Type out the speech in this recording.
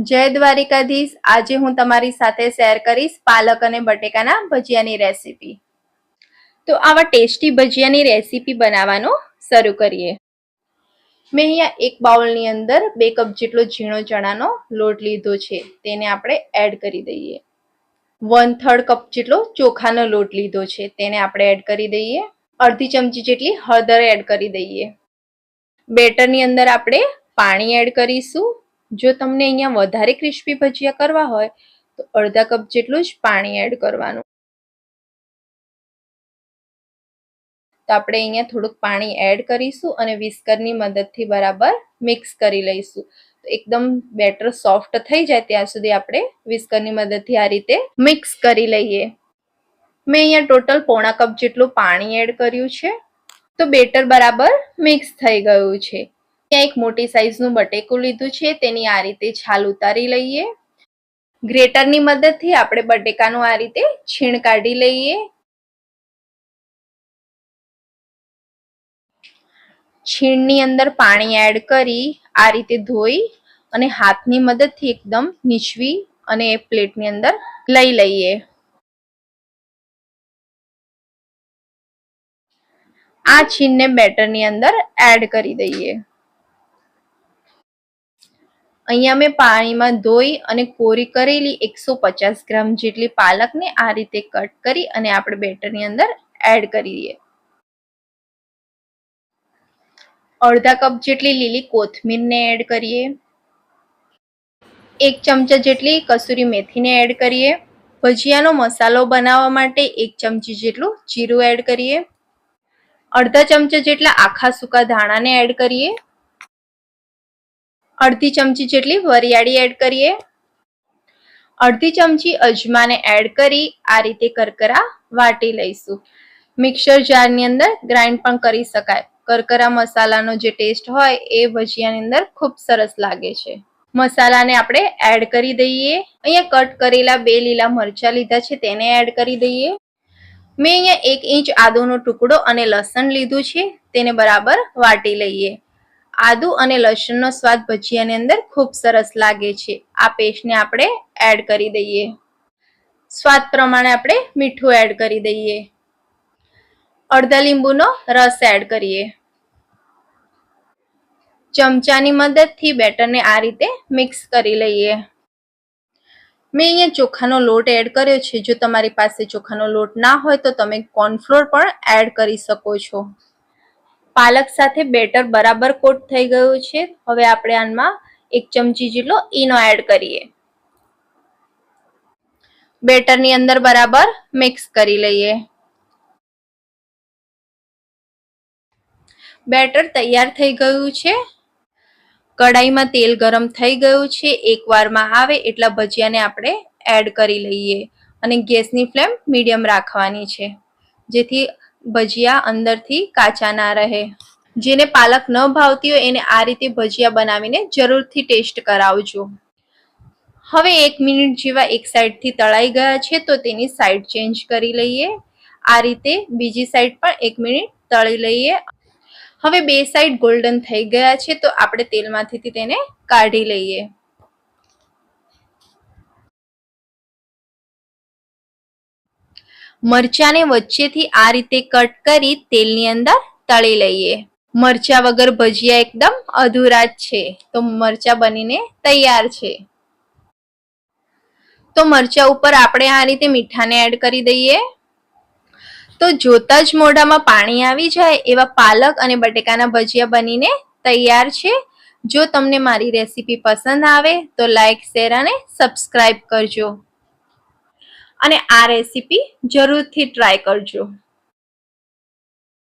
જય દ્વારિકાધીશ। આજે હું તમારી સાથે શેર કરીશ પાલક અને બટેકાના ભજીયાની રેસીપી। તો આવા ટેસ્ટી ભજીયાની રેસીપી બનાવવાનું શરૂ કરીએ। મેં અહીંયા એક બાઉલની અંદર 2 કપ જેટલો ઝીણો ચણાનો લોટ લીધો છે, તેને આપણે એડ કરી દઈએ। 1/3 કપ જેટલો ચોખાનો લોટ લીધો છે, તેને આપણે એડ કરી દઈએ। અડધી ચમચી જેટલી હળદર એડ કરી દઈએ। બેટરની અંદર આપણે પાણી એડ કરીશું। જો તમને અહીંયા વધારે ક્રિસ્પી ભજીયા કરવા હોય તો અડધા કપ જેટલું જ પાણી એડ કરવાનું। તો આપણે અહીંયા થોડુંક પાણી એડ કરીશું અને વિસ્કરની મદદથી બરાબર મિક્સ કરી લઈશું। તો એકદમ બેટર સોફ્ટ થઈ જાય ત્યાં સુધી આપણે વિસ્કરની મદદથી આ રીતે મિક્સ કરી લઈએ। મેં અહીંયા ટોટલ પોણા કપ જેટલું પાણી એડ કર્યું છે। તો બેટર બરાબર મિક્સ થઈ ગયું છે। ત્યાં એક મોટી સાઈઝનું બટેકું લીધું છે, તેની આ રીતે છાલ ઉતારી લઈએ। ગ્રેટરની મદદથી આપણે બટેકાનું આ રીતે છીણ કાઢી લઈએ। છીણની અંદર પાણી એડ કરી આ રીતે ધોઈ અને હાથની મદદથી એકદમ નીચવી અને એ પ્લેટની અંદર લઈ લઈએ। આ છીણને બેટરની અંદર એડ કરી દઈએ। અહીંયા મેં પાણીમાં ધોઈ અને કોરી કરેલી 150 ગ્રામ જેટલી પાલકને આ રીતે કટ કરી અને આપણે બેટરની અંદર એડ કરીએ। અડધા કપ જેટલી લીલી કોથમીરને એડ કરીએ। 1 ચમચા જેટલી કસૂરી મેથીને એડ કરીએ। ભજીયાનો મસાલો બનાવવા માટે 1 ચમચી જેટલું જીરું એડ કરીએ। અડધા ચમચા જેટલા આખા સૂકા ધાણાને એડ કરીએ। અડધી ચમચી જેટલી વરિયાળી એડ કરીએ। અડધી ચમચી અજમાને એડ કરી આ રીતે કરકરા વાટી લઈશું। મિક્સર જારની અંદર ગ્રાઇન્ડ પણ કરી શકાય। કરકરા મસાલાનો જે ટેસ્ટ હોય એ ભજીયાની અંદર ખૂબ સરસ લાગે છે। મસાલાને આપણે એડ કરી દઈએ। અહીંયા કટ કરેલા 2 લીલા મરચા લીધા છે, તેને એડ કરી દઈએ। મેં અહીંયા 1 ઇંચ આદુનો ટુકડો અને લસણ લીધું છે, તેને બરાબર વાટી લઈએ। આદુ અને લસણનો સ્વાદ ભજીયાની અંદર ખૂબ સરસ લાગે છે। આ પેસ્ટને આપણે એડ કરી દઈએ। સ્વાદ પ્રમાણે આપણે મીઠું એડ કરી દઈએ। અડધા લીંબુનો રસ એડ કરીએ। ચમચાની મદદથી બેટરને આ રીતે મિક્સ કરી લઈએ। મેં અહીંયા ચોખાનો લોટ એડ કર્યો છે। જો તમારી પાસે ચોખાનો લોટ ના હોય તો તમે કોર્નફ્લોર પણ એડ કરી શકો છો। પાલક સાથે બેટર બરાબર કોટ થઈ ગયું છે। હવે આપણે આમાં 1 ચમચી જેટલો ઈનો એડ કરીએ। બેટરની અંદર બરાબર મિક્સ કરી લઈએ। બેટર તૈયાર થઈ ગયું છે। કડાઈમાં તેલ ગરમ થઈ ગયું છે। એકવારમાં આવે એટલા ભજીયાને આપણે એડ કરી લઈએ અને ગેસની ફ્લેમ મીડિયમ રાખવાની છે, જેથી ભજીયા અંદરથી કાચા ના રહે। જેને પાલક ન ભાવતી હોય એને આ રીતે ભજીયા બનાવીને જરૂરથી ટેસ્ટ કરાવજો। હવે 1 મિનિટ જેવા એક સાઈડથી તળાઈ ગયા છે, તો તેની સાઈડ ચેન્જ કરી લઈએ। આ રીતે બીજી સાઈડ પણ 1 મિનિટ તળી લઈએ। હવે 2 સાઈડ ગોલ્ડન થઈ ગયા છે, તો આપણે તેલમાંથી તેને કાઢી લઈએ। મરચાને વચ્ચેથી આ રીતે કટ કરી તેલની અંદર તળી લઈએ। મરચા વગર ભજીયા એકદમ અધૂરા જ છે, તો મરચા બનીને તૈયાર છે। તો મરચા ઉપર આપણે આ રીતે મીઠાને એડ કરી દઈએ। તો જોતા જ મોઢામાં પાણી આવી જાય એવા પાલક અને બટેકાના ભજીયા બનીને તૈયાર છે। જો તમને મારી રેસીપી પસંદ આવે તો લાઈક, શેર અને સબસ્ક્રાઇબ કરજો અને આ રેસીપી જરૂરથી ટ્રાય કરજો।